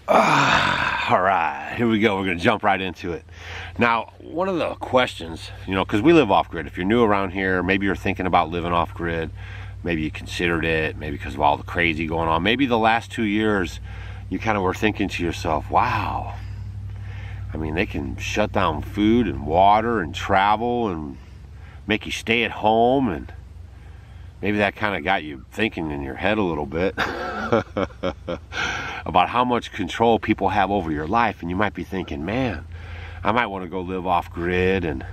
All right, here we go. We're going to jump right into it. Now, one of the questions, because we live off grid. If you're new around here, maybe you're thinking about living off grid. Maybe you considered it, maybe because of all the crazy going on. Maybe the last 2 years, you kind of were thinking to yourself, wow, I mean, they can shut down food and water and travel and make you stay at home, and maybe that kind of got you thinking in your head a little bit about how much control people have over your life. And you might be thinking, man, I might want to go live off grid and,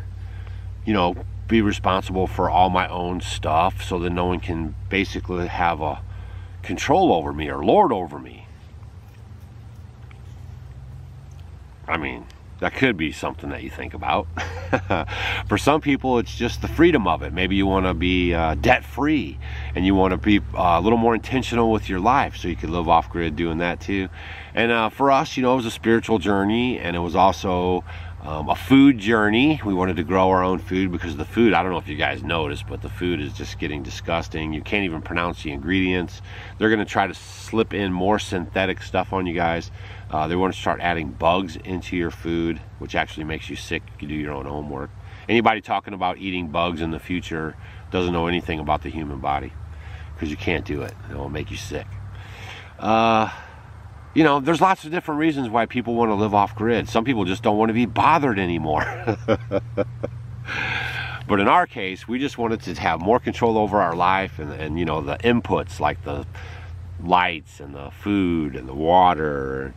be responsible for all my own stuff so that no one can basically have a control over me or lord over me. I mean, that could be something that you think about. For some people, it's just the freedom of it. Maybe you want to be debt-free and you want to be a little more intentional with your life, so you could live off-grid doing that too. And for us, it was a spiritual journey, and it was also a food journey. We wanted to grow our own food because the food, I don't know if you guys noticed, but the food is just getting disgusting. You can't even pronounce the ingredients. They're going to try to slip in more synthetic stuff on you guys. They want to start adding bugs into your food, which actually makes you sick if you do your own homework. Anybody talking about eating bugs in the future doesn't know anything about the human body, because you can't do it. It will make you sick. There's lots of different reasons why people want to live off grid. Some people just don't want to be bothered anymore. But in our case, we just wanted to have more control over our life and the inputs like the lights and the food and the water,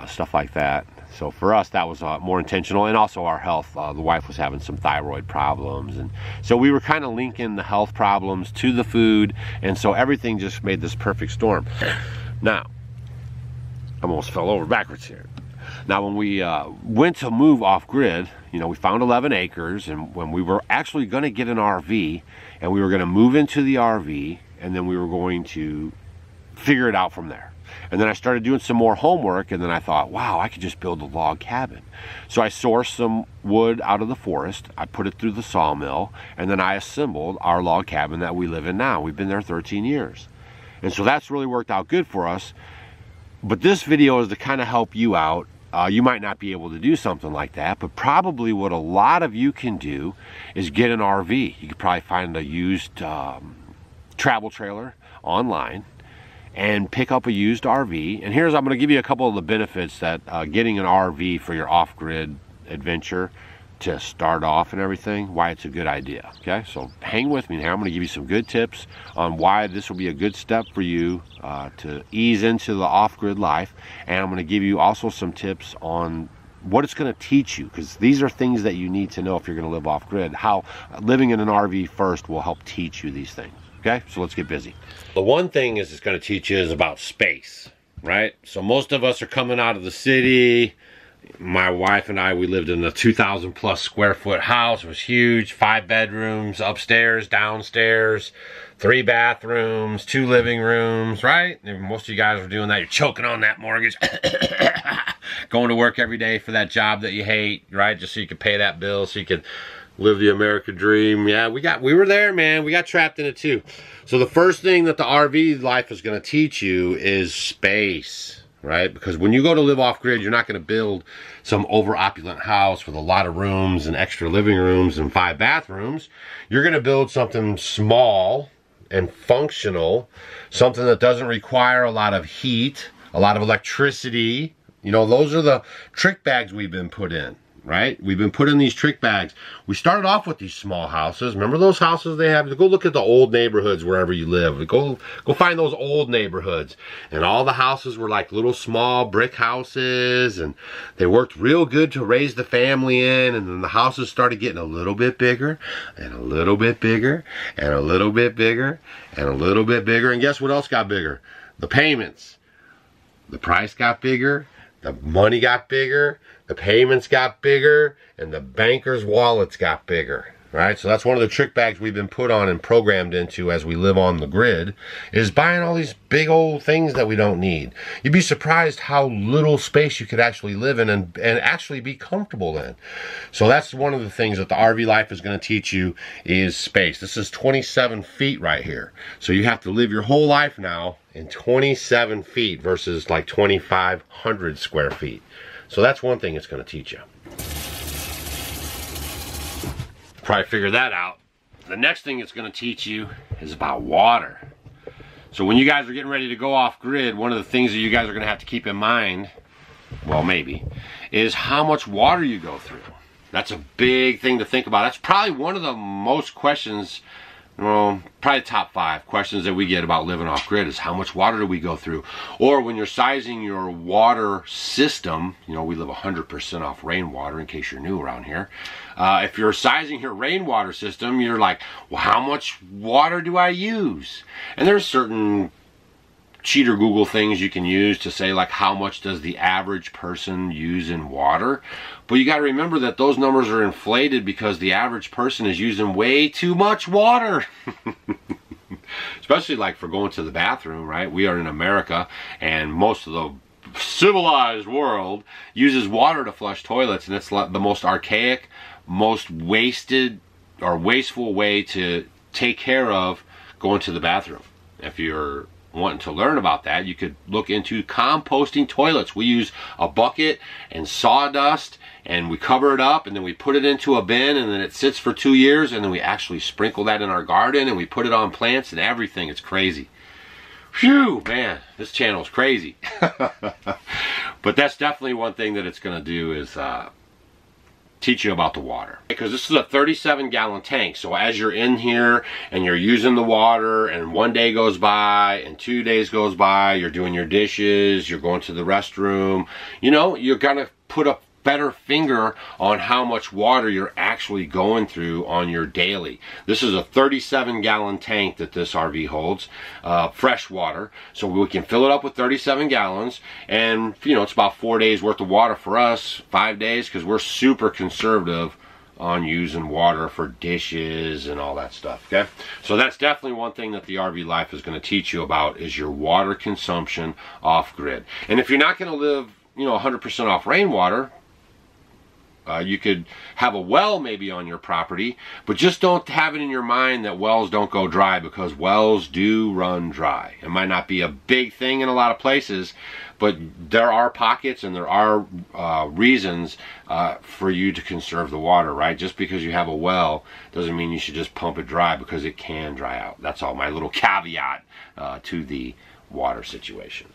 stuff like that. So for us, that was more intentional, and also our health. The wife was having some thyroid problems, and so we were kind of linking the health problems to the food, and so everything just made this perfect storm. Now, I almost fell over backwards here. Now, when we went to move off grid, we found 11 acres, and when we were actually going to get an RV, and we were going to move into the RV, and then we were going to figure it out from there. And then I started doing some more homework, and then I thought, wow, I could just build a log cabin. So I sourced some wood out of the forest, I put it through the sawmill, and then I assembled our log cabin that we live in now. We've been there 13 years. And so that's really worked out good for us. But this video is to kind of help you out. You might not be able to do something like that, but probably what a lot of you can do is get an RV. You could probably find a used travel trailer online and pick up a used RV. And I'm going to give you a couple of the benefits that getting an RV for your off-grid adventure to start off and everything, why it's a good idea. Okay, so hang with me here. I'm going to give you some good tips on why this will be a good step for you to ease into the off-grid life, and I'm going to give you also some tips on what it's going to teach you, because these are things that you need to know if you're going to live off-grid. How living in an RV first will help teach you these things. Okay, so let's get busy. The one thing it's going to teach you is about space, right? So most of us are coming out of the city. My wife and I, we lived in a 2,000 plus square foot house. It was huge, 5 bedrooms, upstairs, downstairs, 3 bathrooms, 2 living rooms, right? And most of you guys are doing that. You're choking on that mortgage, going to work every day for that job that you hate, right? Just so you can pay that bill, so you can live the American dream. Yeah, we were there, man. We got trapped in it too. So the first thing that the RV life is going to teach you is space. Right? Because when you go to live off grid, you're not going to build some over opulent house with a lot of rooms and extra living rooms and 5 bathrooms. You're going to build something small and functional, something that doesn't require a lot of heat, a lot of electricity. Those are the trick bags we've been put in, right? We've been put in these trick bags. We started off with these small houses. Remember those houses they have? Go look at the old neighborhoods wherever you live. Go find those old neighborhoods. And all the houses were like little small brick houses, and they worked real good to raise the family in. And then the houses started getting a little bit bigger, and a little bit bigger, and a little bit bigger, and a little bit bigger. And guess what else got bigger? The payments. The price got bigger, the money got bigger, the payments got bigger, and the bankers' wallets got bigger. right? So that's one of the trick bags we've been put on and programmed into as we live on the grid, is buying all these big old things that we don't need. You'd be surprised how little space you could actually live in and actually be comfortable in. So that's one of the things that the RV life is going to teach you, is space. This is 27 feet right here. So you have to live your whole life now in 27 feet versus like 2,500 square feet. So that's one thing it's going to teach you. Probably figure that out. The next thing it's going to teach you is about water. So when you guys are getting ready to go off grid, one of the things that you guys are going to have to keep in mind, well maybe, is how much water you go through. That's a big thing to think about. That's probably one of the most questions, well, probably top 5 questions that we get about living off grid is how much water do we go through? Or when you're sizing your water system, you know, we live 100% off rainwater, in case you're new around here. If you're sizing your rainwater system, you're like, well, how much water do I use? And there's certain cheater Google things you can use to say, like, how much does the average person use in water? But you got to remember that those numbers are inflated because the average person is using way too much water. Especially like for going to the bathroom, right? We are in America, and most of the civilized world uses water to flush toilets, and it's the most archaic, most wasted or wasteful way to take care of going to the bathroom. If you're wanting to learn about that, you could look into composting toilets. We use a bucket and sawdust, and we cover it up, and then we put it into a bin, and then it sits for 2 years, and then we actually sprinkle that in our garden, and we put it on plants and everything. It's crazy. Phew, man, this channel is crazy. But that's definitely one thing that it's going to do, is teach you about the water. Because this is a 37-gallon tank, so as you're in here and you're using the water, and 1 day goes by and 2 days goes by, you're doing your dishes, you're going to the restroom, you know, you're gonna put a better finger on how much water you're actually going through on your daily. This is a 37-gallon tank that this RV holds, fresh water, so we can fill it up with 37 gallons, and you know, it's about 4 days worth of water for us, 5 days, because we're super conservative on using water for dishes and all that stuff. Okay, so that's definitely one thing that the RV life is going to teach you about, is your water consumption off grid. And if you're not going to live, you know, 100% off rainwater, you could have a well maybe on your property, but just don't have it in your mind that wells don't go dry, because wells do run dry. It might not be a big thing in a lot of places, but there are pockets and there are reasons for you to conserve the water, right? Just because you have a well doesn't mean you should just pump it dry, because it can dry out. That's all, my little caveat to the water situation.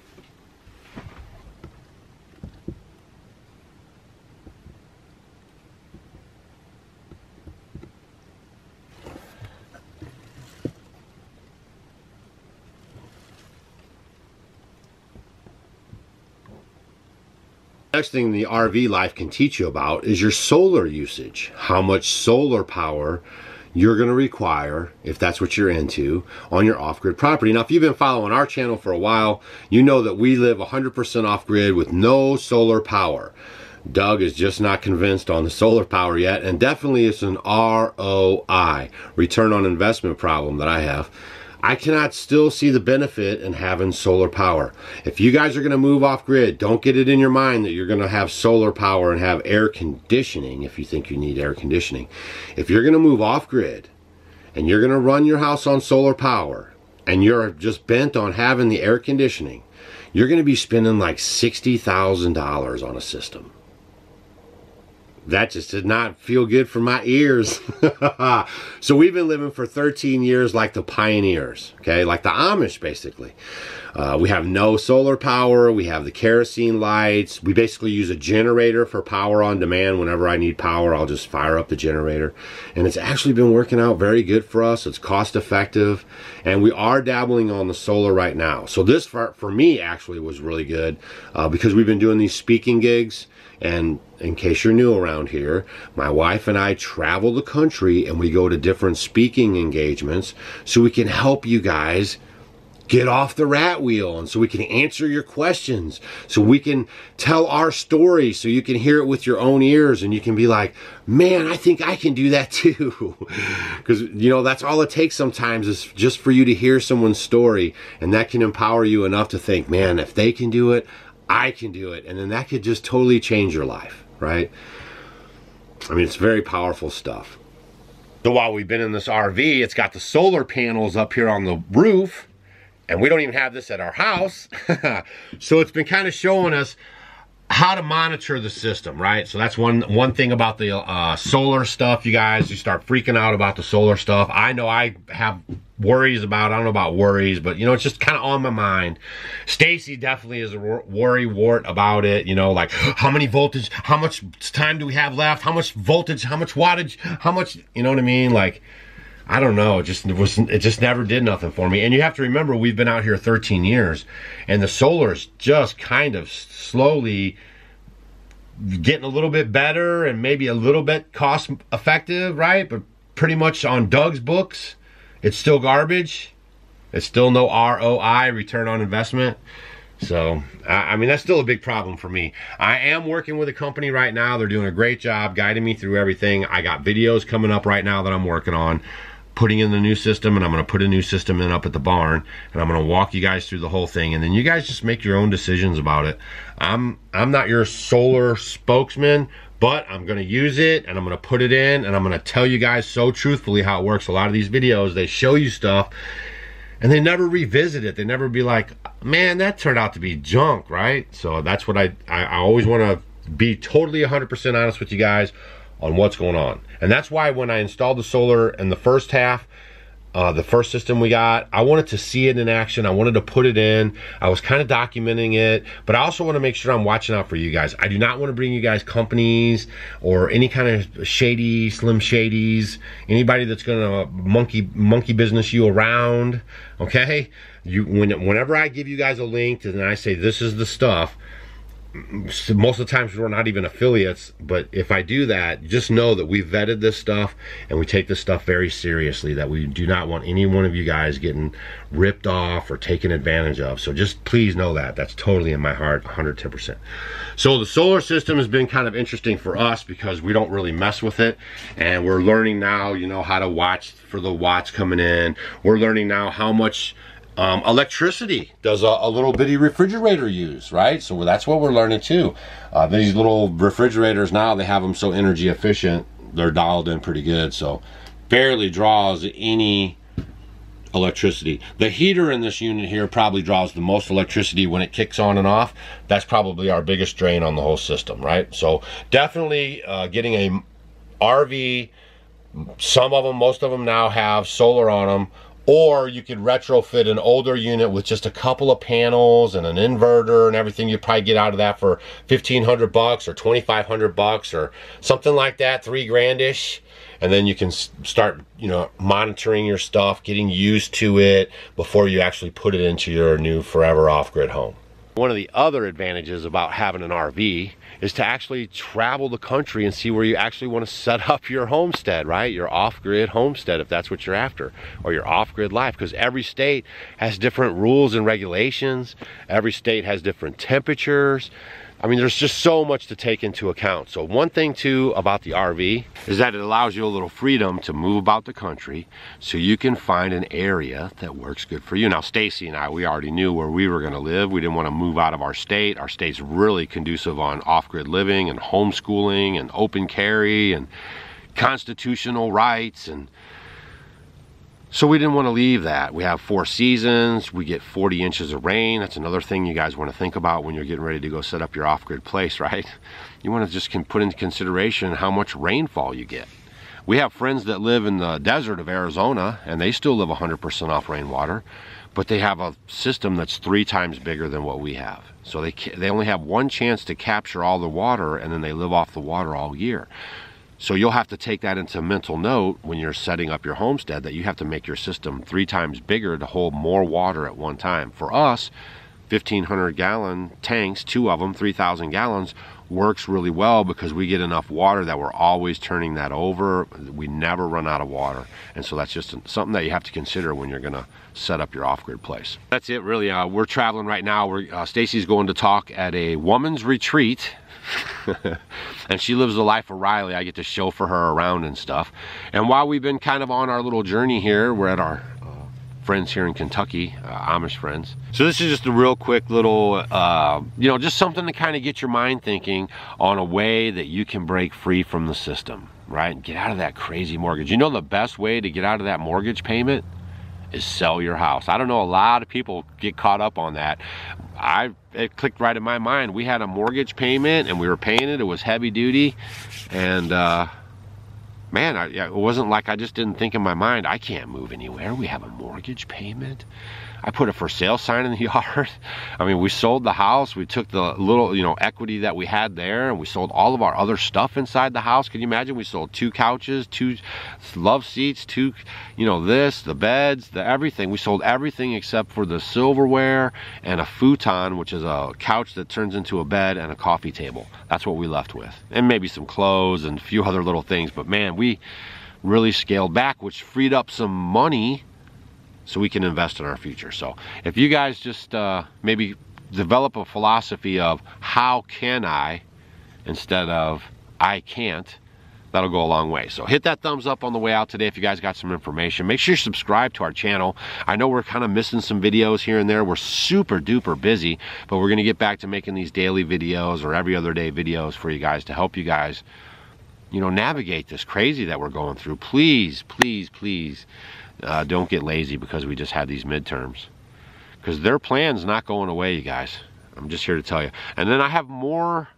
Next thing the RV life can teach you about is your solar usage. How much solar power you're going to require, if that's what you're into, on your off-grid property. Now, if you've been following our channel for a while, you know that we live 100% off-grid with no solar power. Doug is just not convinced on the solar power yet, and definitely it's an ROI, return on investment problem that I have. I cannot still see the benefit in having solar power. If you guys are going to move off grid, don't get it in your mind that you're going to have solar power and have air conditioning if you think you need air conditioning. If you're going to move off grid and you're going to run your house on solar power and you're just bent on having the air conditioning, you're going to be spending like $60,000 on a system. That just did not feel good for my ears. So we've been living for 13 years like the pioneers, okay? Like the Amish, basically. We have no solar power. We have the kerosene lights. We basically use a generator for power on demand. Whenever I need power, I'll just fire up the generator. And it's actually been working out very good for us. It's cost effective. And we are dabbling on the solar right now. So this, for me, actually was really good because we've been doing these speaking gigs. And in case you're new around here, my wife and I travel the country and we go to different speaking engagements so we can help you guys get off the rat wheel, and so we can answer your questions, so we can tell our story, so you can hear it with your own ears, and you can be like, man, I think I can do that too. Because, you know, that's all it takes sometimes, is just for you to hear someone's story, and that can empower you enough to think, man, if they can do it, I can do it. And then that could just totally change your life, right? I mean, it's very powerful stuff. So while we've been in this RV, it's got the solar panels up here on the roof, and we don't even have this at our house. So it's been kind of showing us how to monitor the system, right? So that's one thing about the solar stuff, you guys. You start freaking out about the solar stuff. I know I have worries about, I don't know about worries, but you know, it's just kind of on my mind. Stacy definitely is a worry wart about it, you know, like how many voltage, how much time do we have left, how much voltage, how much wattage, how much, you know what I mean? Like, I don't know, it just never did nothing for me. And you have to remember, we've been out here 13 years, and the solar is just kind of slowly getting a little bit better and maybe a little bit cost effective, right? But pretty much on Doug's books, it's still garbage. It's still no ROI, return on investment. So, I mean, that's still a big problem for me. I am working with a company right now. They're doing a great job guiding me through everything. I got videos coming up right now that I'm working on, putting in the new system, and I'm going to put a new system in up at the barn, and I'm going to walk you guys through the whole thing, and then you guys just make your own decisions about it. I'm not your solar spokesman, but I'm going to use it, and I'm going to put it in, and I'm going to tell you guys so truthfully how it works. A lot of these videos, they show you stuff, and they never revisit it. They never be like, man, that turned out to be junk, right? So that's what I always want to be totally 100% honest with you guys on what's going on. And that's why when I installed the solar in the first half, the first system we got, I wanted to see it in action. I wanted to put it in. I was kind of documenting it, but I also want to make sure I'm watching out for you guys. I do not want to bring you guys companies or any kind of shady, slim shadies, anybody that's going to monkey business you around, okay? Whenever I give you guys a link and I say this is the stuff, most of the times we're not even affiliates, but if I do that, just know that we've vetted this stuff and we take this stuff very seriously, that we do not want any one of you guys getting ripped off or taken advantage of. So just please know that. That's totally in my heart, 110%. So the solar system has been kind of interesting for us because we don't really mess with it, and we're learning now, you know, how to watch for the watts coming in. We're learning now how much electricity does a little bitty refrigerator use, right? So that's what we're learning too. These little refrigerators now, they have them so energy efficient, they're dialed in pretty good, so barely draws any electricity. The heater in this unit here probably draws the most electricity when it kicks on and off. That's probably our biggest drain on the whole system, right? So definitely getting a RV, some of them, most of them now have solar on them. Or you could retrofit an older unit with just a couple of panels and an inverter and everything. You'd probably get out of that for $1,500 or $2,500 or something like that, $3 grand-ish. And then you can start, you know, monitoring your stuff, getting used to it before you actually put it into your new forever off-grid home. One of the other advantages about having an RV is to actually travel the country and see where you actually want to set up your homestead, right? Your off-grid homestead, if that's what you're after, or your off-grid life, because every state has different rules and regulations. Every state has different temperatures. I mean, there's just so much to take into account. So one thing too about the RV is that it allows you a little freedom to move about the country so you can find an area that works good for you. Now, Stacy and I, we already knew where we were gonna live. We didn't wanna move out of our state. Our state's really conducive on off-grid living and homeschooling and open carry and constitutional rights, and so we didn't want to leave that. We have 4 seasons. We get 40 inches of rain. That's another thing you guys want to think about when you're getting ready to go set up your off-grid place, right? You want to just put into consideration how much rainfall you get. We have friends that live in the desert of Arizona, and they still live 100% off rainwater, but they have a system that's 3 times bigger than what we have. So they only have one chance to capture all the water, and then they live off the water all year. So you'll have to take that into mental note when you're setting up your homestead, that you have to make your system 3 times bigger to hold more water at one time. For us, 1,500 gallon tanks, 2 of them, 3,000 gallons, works really well because we get enough water that we're always turning that over. We never run out of water. And so that's just something that you have to consider when you're gonna set up your off-grid place. That's it really. We're traveling right now. Stacy's going to talk at a woman's retreat. And she lives the life of Riley. I get to chauffeur her around and stuff. And while we've been kind of on our little journey here, we're at our friends here in Kentucky, Amish friends. So this is just a real quick little, you know, just something to kind of get your mind thinking on a way that you can break free from the system, right? And get out of that crazy mortgage. You know, the best way to get out of that mortgage payment is sell your house. I don't know, a lot of people get caught up on that. It clicked right in my mind. We had a mortgage payment and we were paying it. It was heavy duty. And man, it wasn't like I just didn't think in my mind, I can't move anywhere. We have a mortgage payment. I put a for sale sign in the yard. I mean, we sold the house. We took the little, you know, equity that we had there, and we sold all of our other stuff inside the house. Can you imagine? We sold 2 couches, 2 love seats, 2, you know, the beds, the everything. We sold everything except for the silverware and a futon, which is a couch that turns into a bed, and a coffee table. That's what we left with. And maybe some clothes and a few other little things. But man, we really scaled back, which freed up some money so we can invest in our future. So if you guys just maybe develop a philosophy of how can I instead of I can't, that'll go a long way. So hit that thumbs up on the way out today if you guys got some information. Make sure you subscribe to our channel. I know we're kind of missing some videos here and there. We're super duper busy, but we're gonna get back to making these daily videos or every other day videos for you guys to help you guys, you know, navigate this crazy that we're going through. Please, please, please, don't get lazy because we just had these midterms, because their plan's not going away, you guys. I'm just here to tell you. And then I have more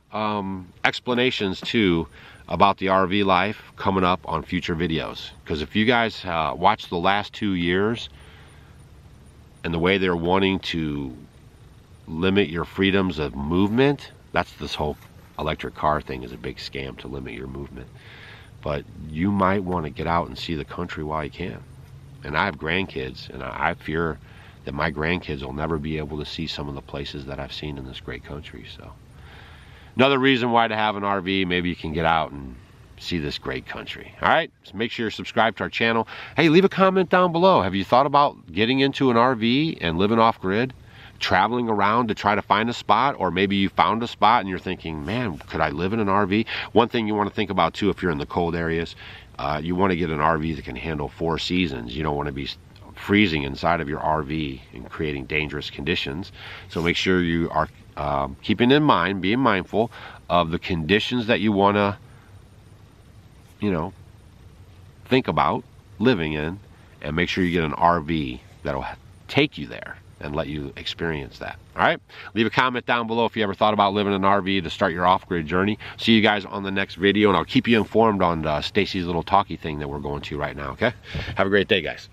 explanations too about the RV life coming up on future videos, because if you guys watch the last 2 years and the way they're wanting to limit your freedoms of movement, that's this whole electric car thing is a big scam to limit your movement. But you might want to get out and see the country while you can. And I have grandkids, and I fear that my grandkids will never be able to see some of the places that I've seen in this great country. So another reason why to have an RV, maybe you can get out and see this great country. All right, so make sure you're subscribed to our channel. Hey, leave a comment down below. Have you thought about getting into an RV and living off grid, traveling around to try to find a spot? Or maybe you found a spot and you're thinking, man, could I live in an RV? One thing you want to think about too, if you're in the cold areas, you want to get an RV that can handle 4 seasons. You don't want to be freezing inside of your RV and creating dangerous conditions. So make sure you are keeping in mind, being mindful of the conditions that you want to, you know, think about living in, and make sure you get an RV that'll take you there and let you experience that. All right, leave a comment down below if you ever thought about living in an RV to start your off-grid journey. See you guys on the next video, and I'll keep you informed on Stacy's little talkie thing that we're going to right now. Okay, have a great day, guys.